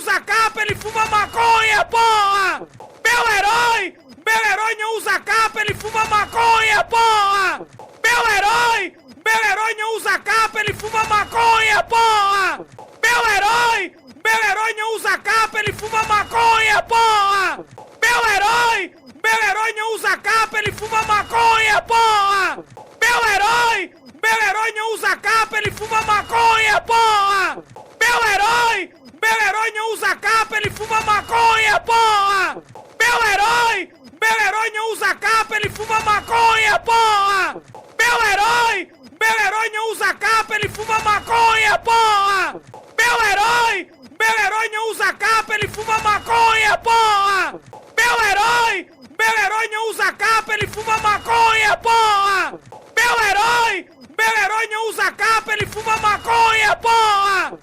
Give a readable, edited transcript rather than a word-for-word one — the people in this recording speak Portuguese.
usa capa, ele fuma maconha, porra! Meu herói não usa capa, ele fuma maconha, porra! Meu herói não usa capa, ele fuma maconha, porra! Meu herói não usa capa, ele fuma maconha, porra! Meu herói não usa capa, ele fuma maconha, porra! Meu herói não usa capa, ele fuma maconha, porra! Meu herói não usa capa, ele fuma maconha, porra! Meu herói não usa capa, ele fuma maconha, porra! Meu herói não usa capa, ele fuma maconha, porra! Meu herói não usa capa, ele fuma maconha, porra! Meu herói não usa capa, ele fuma maconha, porra! Meu herói não usa capa, ele fuma maconha, porra!